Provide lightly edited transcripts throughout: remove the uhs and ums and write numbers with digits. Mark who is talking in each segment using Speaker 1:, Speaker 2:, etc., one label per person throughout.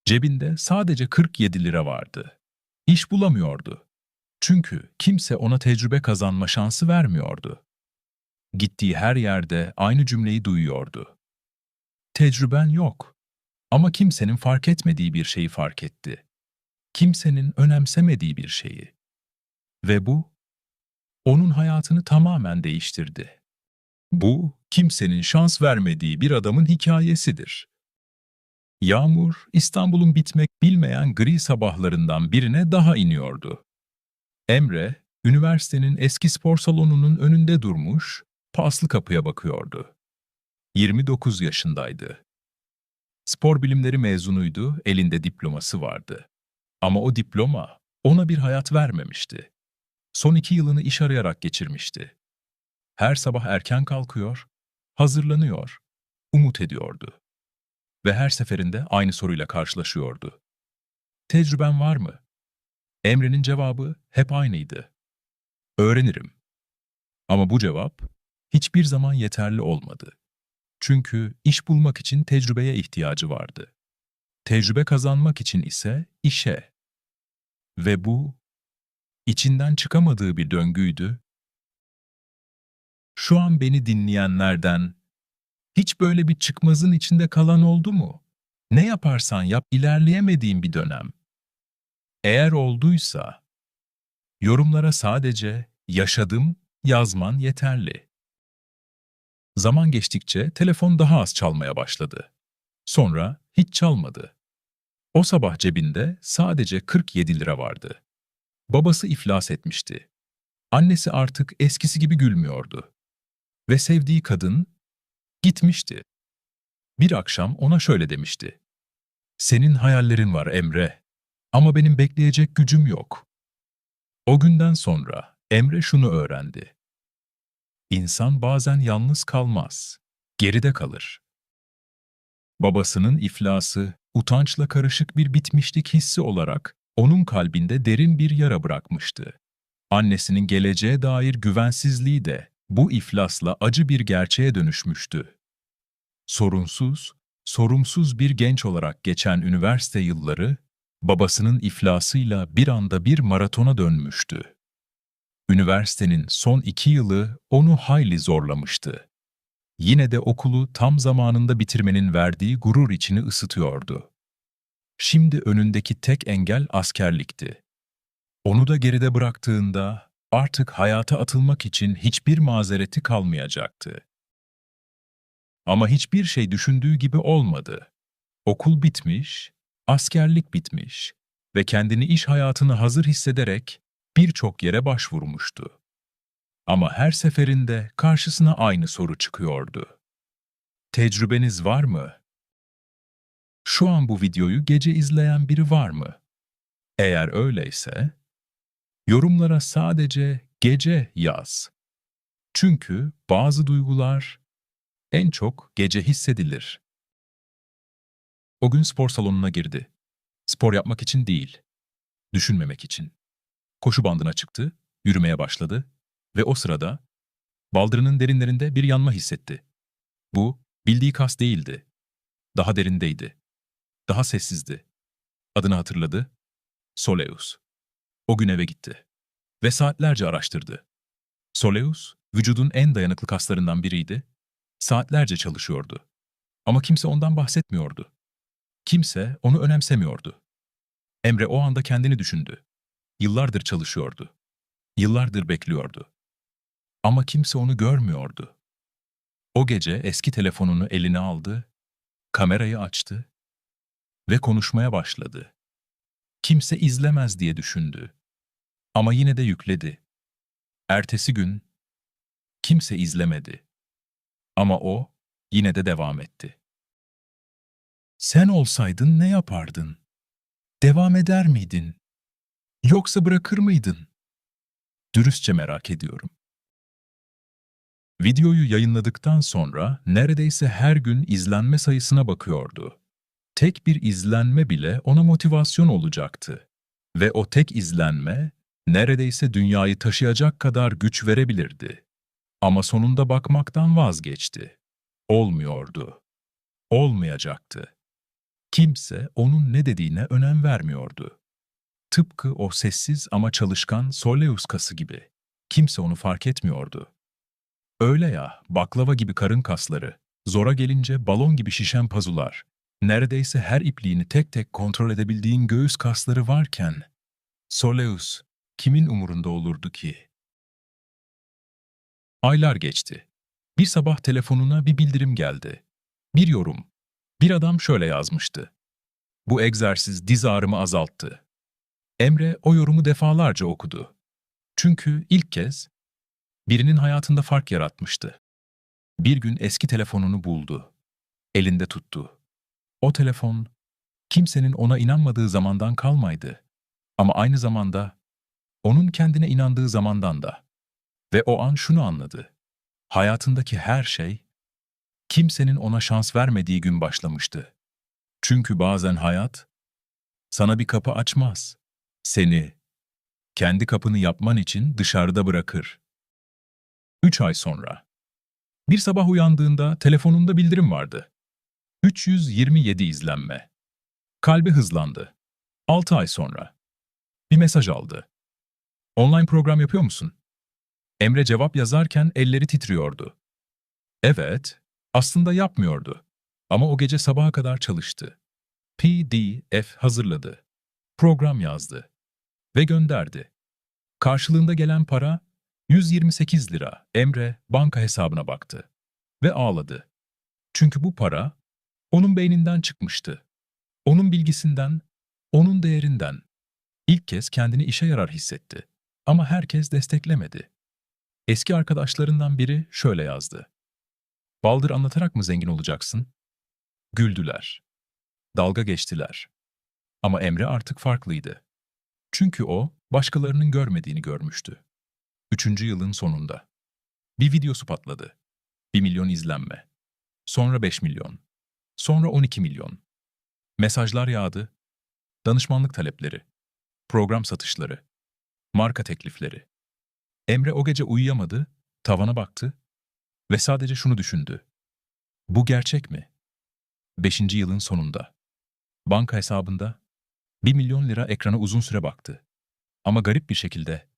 Speaker 1: Cebinde sadece 47 lira vardı. İş bulamıyordu. Çünkü kimse ona tecrübe kazanma şansı vermiyordu. Gittiği her yerde aynı cümleyi duyuyordu. Tecrüben yok. Ama kimsenin fark etmediği bir şeyi fark etti. Kimsenin önemsemediği bir şeyi. Ve bu, onun hayatını tamamen değiştirdi. Bu, kimsenin şans vermediği bir adamın hikayesidir. Yağmur, İstanbul'un bitmek bilmeyen gri sabahlarından birine daha iniyordu. Emre, üniversitenin eski spor salonunun önünde durmuş, paslı kapıya bakıyordu. 29 yaşındaydı. Spor bilimleri mezunuydu, elinde diploması vardı. Ama o diploma ona bir hayat vermemişti. Son 2 yılını iş arayarak geçirmişti. Her sabah erken kalkıyor, hazırlanıyor, umut ediyordu. Ve her seferinde aynı soruyla karşılaşıyordu. Tecrüben var mı? Emre'nin cevabı hep aynıydı. Öğrenirim. Ama bu cevap hiçbir zaman yeterli olmadı. Çünkü iş bulmak için tecrübeye ihtiyacı vardı. Tecrübe kazanmak için ise işe. Ve bu, içinden çıkamadığı bir döngüydü. Şu an beni dinleyenlerden hiç böyle bir çıkmazın içinde kalan oldu mu? Ne yaparsan yap ilerleyemediğin bir dönem. Eğer olduysa, yorumlara sadece yaşadım yazman yeterli. Zaman geçtikçe telefon daha az çalmaya başladı. Sonra hiç çalmadı. O sabah cebinde sadece 47 lira vardı. Babası iflas etmişti. Annesi artık eskisi gibi gülmüyordu. Ve sevdiği kadın gitmişti. Bir akşam ona şöyle demişti. Senin hayallerin var Emre, ama benim bekleyecek gücüm yok. O günden sonra Emre şunu öğrendi. İnsan bazen yalnız kalmaz, geride kalır. Babasının iflası, utançla karışık bir bitmişlik hissi olarak onun kalbinde derin bir yara bırakmıştı. Annesinin geleceğe dair güvensizliği de bu iflasla acı bir gerçeğe dönüşmüştü. Sorunsuz, sorumsuz bir genç olarak geçen üniversite yılları, babasının iflasıyla bir anda bir maratona dönmüştü. Üniversitenin son 2 yılı onu hayli zorlamıştı. Yine de okulu tam zamanında bitirmenin verdiği gurur içini ısıtıyordu. Şimdi önündeki tek engel askerlikti. Onu da geride bıraktığında artık hayata atılmak için hiçbir mazereti kalmayacaktı. Ama hiçbir şey düşündüğü gibi olmadı. Okul bitmiş, askerlik bitmiş ve kendini iş hayatına hazır hissederek birçok yere başvurmuştu. Ama her seferinde karşısına aynı soru çıkıyordu. Tecrübeniz var mı? Şu an bu videoyu gece izleyen biri var mı? Eğer öyleyse, yorumlara sadece gece yaz. Çünkü bazı duygular en çok gece hissedilir. O gün spor salonuna girdi. Spor yapmak için değil, düşünmemek için. Koşu bandına çıktı, yürümeye başladı ve o sırada baldırının derinlerinde bir yanma hissetti. Bu, bildiği kas değildi. Daha derindeydi. Daha sessizdi. Adını hatırladı. Soleus. O gün eve gitti. Ve saatlerce araştırdı. Soleus, vücudun en dayanıklı kaslarından biriydi. Saatlerce çalışıyordu. Ama kimse ondan bahsetmiyordu. Kimse onu önemsemiyordu. Emre o anda kendini düşündü. Yıllardır çalışıyordu. Yıllardır bekliyordu. Ama kimse onu görmüyordu. O gece eski telefonunu eline aldı, kamerayı açtı ve konuşmaya başladı. Kimse izlemez diye düşündü. Ama yine de yükledi. Ertesi gün kimse izlemedi. Ama o yine de devam etti. Sen olsaydın ne yapardın? Devam eder miydin? Yoksa bırakır mıydın? Dürüstçe merak ediyorum. Videoyu yayınladıktan sonra neredeyse her gün izlenme sayısına bakıyordu. Tek bir izlenme bile ona motivasyon olacaktı. Ve o tek izlenme neredeyse dünyayı taşıyacak kadar güç verebilirdi. Ama sonunda bakmaktan vazgeçti. Olmuyordu. Olmayacaktı. Kimse onun ne dediğine önem vermiyordu. Tıpkı o sessiz ama çalışkan Soleus kası gibi. Kimse onu fark etmiyordu. Öyle ya, baklava gibi karın kasları, zora gelince balon gibi şişen pazular, neredeyse her ipliğini tek tek kontrol edebildiğin göğüs kasları varken, Soleus kimin umurunda olurdu ki? Aylar geçti. Bir sabah telefonuna bir bildirim geldi. Bir yorum. Bir adam şöyle yazmıştı: "Bu egzersiz diz ağrımı azalttı." Emre o yorumu defalarca okudu. Çünkü ilk kez birinin hayatında fark yaratmıştı. Bir gün eski telefonunu buldu. Elinde tuttu. O telefon kimsenin ona inanmadığı zamandan kalmaydı. Ama aynı zamanda onun kendine inandığı zamandan da. Ve o an şunu anladı: hayatındaki her şey kimsenin ona şans vermediği gün başlamıştı. Çünkü bazen hayat sana bir kapı açmaz. Seni kendi kapını yapman için dışarıda bırakır. 3 ay sonra. Bir sabah uyandığında telefonunda bildirim vardı: 327 izlenme. Kalbi hızlandı. 6 ay sonra. Bir mesaj aldı: "Online program yapıyor musun?" Emre cevap yazarken elleri titriyordu. Evet, aslında yapmıyordu. Ama o gece sabaha kadar çalıştı. PDF hazırladı. Program yazdı. Ve gönderdi. Karşılığında gelen para 128 lira. Emre banka hesabına baktı. Ve ağladı. Çünkü bu para onun beyninden çıkmıştı. Onun bilgisinden, onun değerinden. İlk kez kendini işe yarar hissetti. Ama herkes desteklemedi. Eski arkadaşlarından biri şöyle yazdı: "Baldır anlatarak mı zengin olacaksın?" Güldüler. Dalga geçtiler. Ama Emre artık farklıydı. Çünkü o, başkalarının görmediğini görmüştü. 3. yılın sonunda. Bir videosu patladı. 1 milyon izlenme. Sonra 5 milyon. Sonra 12 milyon. Mesajlar yağdı. Danışmanlık talepleri. Program satışları. Marka teklifleri. Emre o gece uyuyamadı, tavana baktı ve sadece şunu düşündü: bu gerçek mi? 5. yılın sonunda. Banka hesabında 1 milyon lira ekrana uzun süre baktı. Ama garip bir şekilde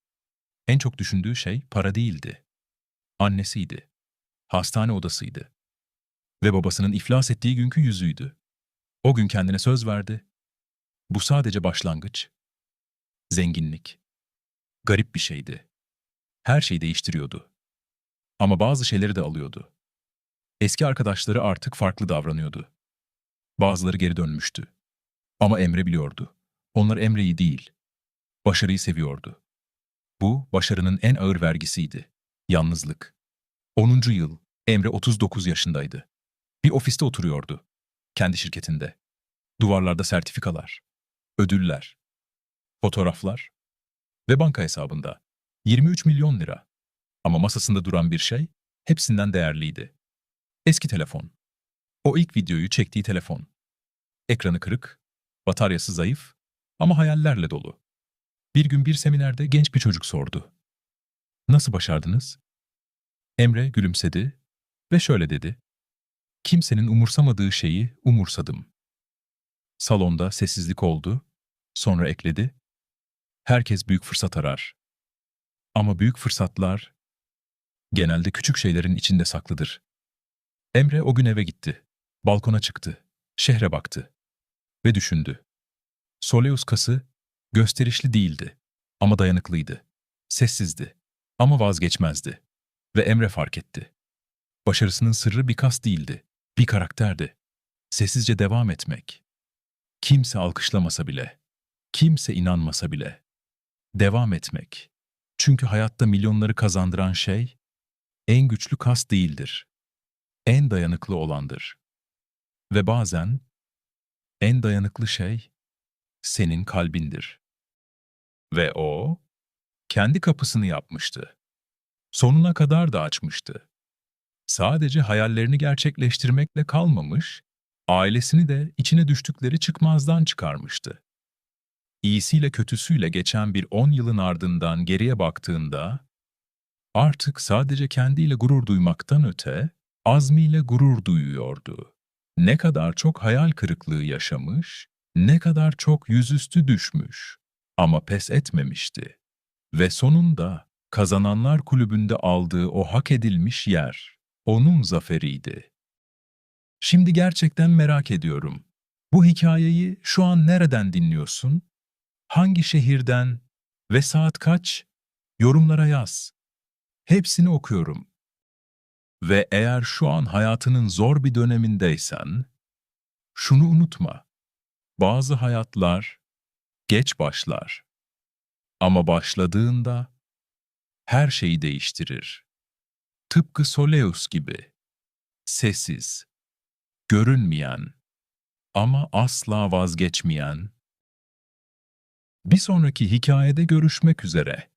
Speaker 1: en çok düşündüğü şey para değildi. Annesiydi. Hastane odasıydı. Ve babasının iflas ettiği günkü yüzüydü. O gün kendine söz verdi: bu sadece başlangıç. Zenginlik. Garip bir şeydi. Her şeyi değiştiriyordu. Ama bazı şeyleri de alıyordu. Eski arkadaşları artık farklı davranıyordu. Bazıları geri dönmüştü. Ama Emre biliyordu: onlar Emre'yi değil, başarıyı seviyordu. Bu, başarının en ağır vergisiydi: yalnızlık. 10. yıl, Emre 39 yaşındaydı. Bir ofiste oturuyordu. Kendi şirketinde. Duvarlarda sertifikalar, ödüller, fotoğraflar ve banka hesabında 23 milyon lira. Ama masasında duran bir şey hepsinden değerliydi: eski telefon. O ilk videoyu çektiği telefon. Ekranı kırık, bataryası zayıf ama hayallerle dolu. Bir gün bir seminerde genç bir çocuk sordu: "Nasıl başardınız?" Emre gülümsedi ve şöyle dedi: "Kimsenin umursamadığı şeyi umursadım." Salonda sessizlik oldu. Sonra ekledi: "Herkes büyük fırsat arar. Ama büyük fırsatlar genelde küçük şeylerin içinde saklıdır." Emre o gün eve gitti. Balkona çıktı. Şehre baktı. Ve düşündü. Soleus kası gösterişli değildi. Ama dayanıklıydı. Sessizdi. Ama vazgeçmezdi. Ve Emre fark etti: başarısının sırrı bir kas değildi. Bir karakterdi. Sessizce devam etmek. Kimse alkışlamasa bile. Kimse inanmasa bile. Devam etmek. Çünkü hayatta milyonları kazandıran şey en güçlü kas değildir. En dayanıklı olandır. Ve bazen en dayanıklı şey senin kalbindir. Ve o kendi kapısını yapmıştı. Sonuna kadar da açmıştı. Sadece hayallerini gerçekleştirmekle kalmamış, ailesini de içine düştükleri çıkmazdan çıkarmıştı. İyisiyle kötüsüyle geçen bir 10 yılın ardından geriye baktığında, artık sadece kendiyle gurur duymaktan öte, azmiyle gurur duyuyordu. Ne kadar çok hayal kırıklığı yaşamış, ne kadar çok yüzüstü düşmüş. Ama pes etmemişti. Ve sonunda Kazananlar Kulübü'nde aldığı o hak edilmiş yer, onun zaferiydi. Şimdi gerçekten merak ediyorum. Bu hikayeyi şu an nereden dinliyorsun? Hangi şehirden ve saat kaç? Yorumlara yaz. Hepsini okuyorum. Ve eğer şu an hayatının zor bir dönemindeysen, şunu unutma. Bazı hayatlar geç başlar. Ama başladığında her şeyi değiştirir. Tıpkı Soleus gibi. Sessiz, görünmeyen ama asla vazgeçmeyen. Bir sonraki hikayede görüşmek üzere.